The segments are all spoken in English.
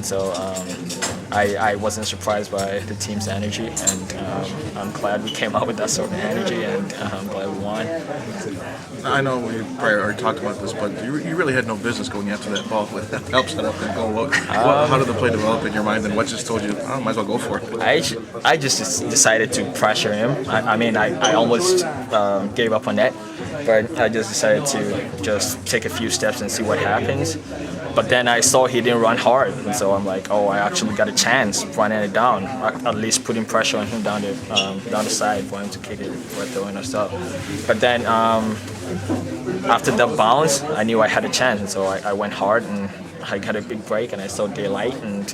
so I wasn't surprised by the team's energy, and I'm glad we came out with that sort of energy, and I'm glad we won. I know we probably already talked about this, but you really had no business going after that ball with that help set up and goal. How did the play develop in your mind, and what just told you, oh, might as well go for it? I just decided to pressure him. I almost gave up on that, but I just decided to just take a few steps and see what happens. But then I saw he didn't run hard, and so I'm like, oh, I actually got a chance running it down, at least putting pressure on him down the side for him to kick it or throw in or stuff. But then after the bounce, I knew I had a chance, and so I went hard, and I got a big break, and I saw daylight, and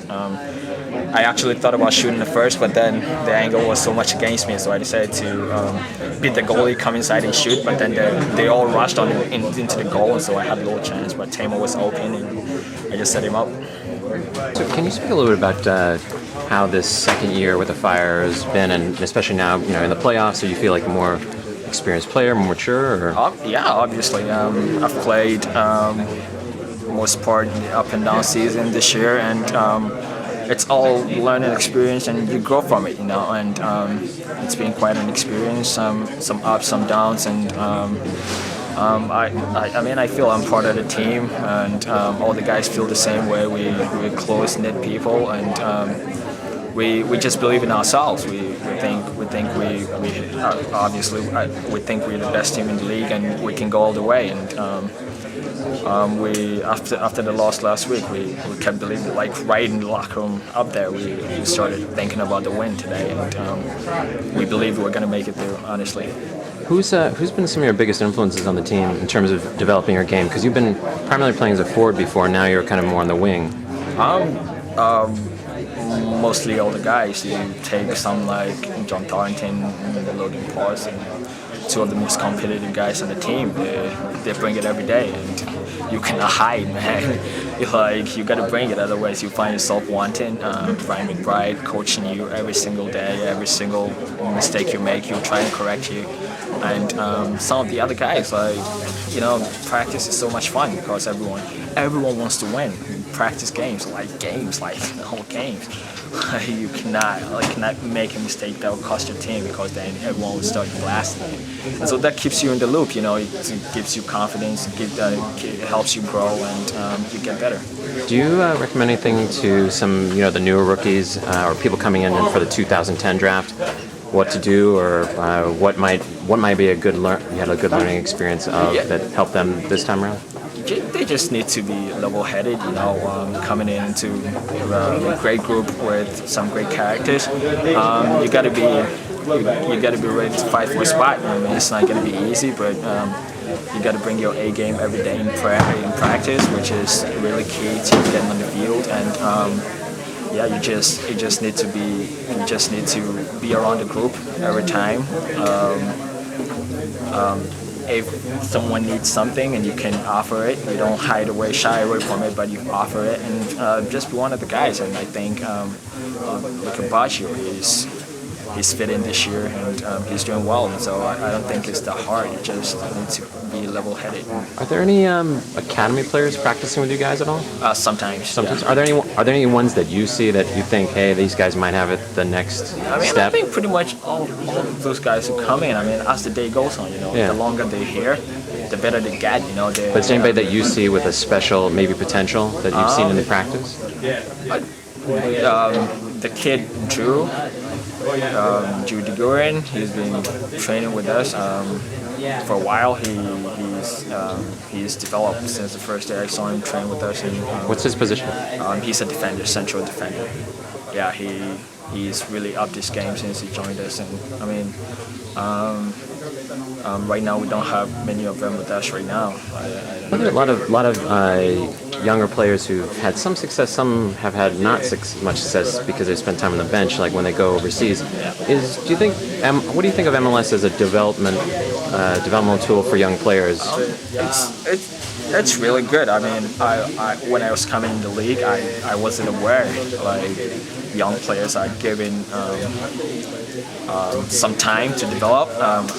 I actually thought about shooting the first, but then the angle was so much against me, so I decided to beat the goalie, come inside and shoot, but then they all rushed into the goal, and so I had a little chance, but Tamo was open, and I just set him up. So can you speak a little bit about how this second year with the Fire has been, and especially now, in the playoffs, so you feel like a more experienced player, more mature? Or? Yeah, obviously. I've played most part in the up and down season this year, and it's all learning experience, and you grow from it, and it's been quite an experience, some ups, some downs, and I feel I'm part of the team, and all the guys feel the same way. We're close-knit people, and we just believe in ourselves. We think obviously we think we're the best team in the league, and we can go all the way, and after the loss last week, we kept believing, like right in the locker room up there, we started thinking about the win today, and we believe we're going to make it through, honestly. Who's been some of your biggest influences on the team in terms of developing your game? Because you've been primarily playing as a forward before, now you're kind of more on the wing. Mostly all the guys. You take some like John Thornton, Logan Paul's, and two of the most competitive guys on the team. They bring it every day, and you cannot hide, man. You gotta bring it, otherwise you find yourself wanting. Brian McBride coaching you every single day, every single mistake you make, he'll try and correct you. And some of the other guys, practice is so much fun because everyone wants to win. Practice games, like the whole games. You cannot make a mistake that will cost your team, because then everyone will start blasting you. And so that keeps you in the loop, it gives you confidence, it helps you grow, and you get better. Do you recommend anything to some, the newer rookies or people coming in for the 2010 draft? What to do, or what might be a good learning experience that helped them this time around? They just need to be level-headed, coming into a great group with some great characters. You gotta be ready to fight for a spot. It's not gonna be easy, but you gotta bring your A game every day in practice, which is really key to getting on the field. And you just need to be around the group every time. If someone needs something and you can offer it, you don't shy away from it, but you offer it, and just be one of the guys. And I think look at Baccio, he's fit in this year, and he's doing well, and so I don't think it's that hard. You just need to be level-headed. Are there any academy players practicing with you guys at all? Sometimes. Yeah. Are there any ones that you see that you think, hey, these guys might have it the next step? I think pretty much all of those guys who come in, as the day goes on, the longer they're here, the better they get, But is there anybody that you see with a special maybe potential that you've seen in the practice? The kid Drew DeGurin, he's been training with us for a while. He's developed since the first day I saw him train with us. And, what's his position? He's a defender, central defender. Yeah, he's really upped his game since he joined us. And right now we don't have many of them with us right now. There are a lot of younger players who've had some success. Some have had not much success because they spent time on the bench, like when they go overseas. What do you think of MLS as a developmental tool for young players? It's really good. When I was coming in the league, I wasn't aware young players are given some time to develop.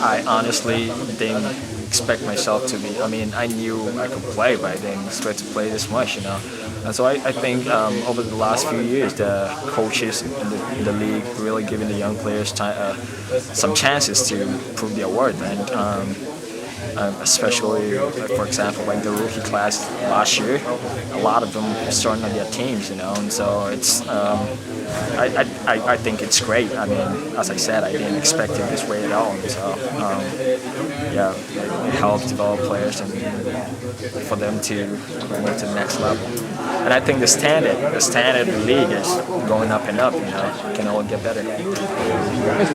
I honestly didn't expect myself to be. I mean, I knew I could play, but I didn't expect to play this much, you know. And so I think over the last few years, the coaches in the league really giving the young players some chances to prove their worth, and especially, for example, like the rookie class last year, a lot of them starting on their teams, you know, and so it's. I think it's great. I mean, as I said, I didn't expect it this way at all. And so, yeah, it helps develop players and for them to move to the next level. And I think the standard of the league is going up and up. You know, it can only get better.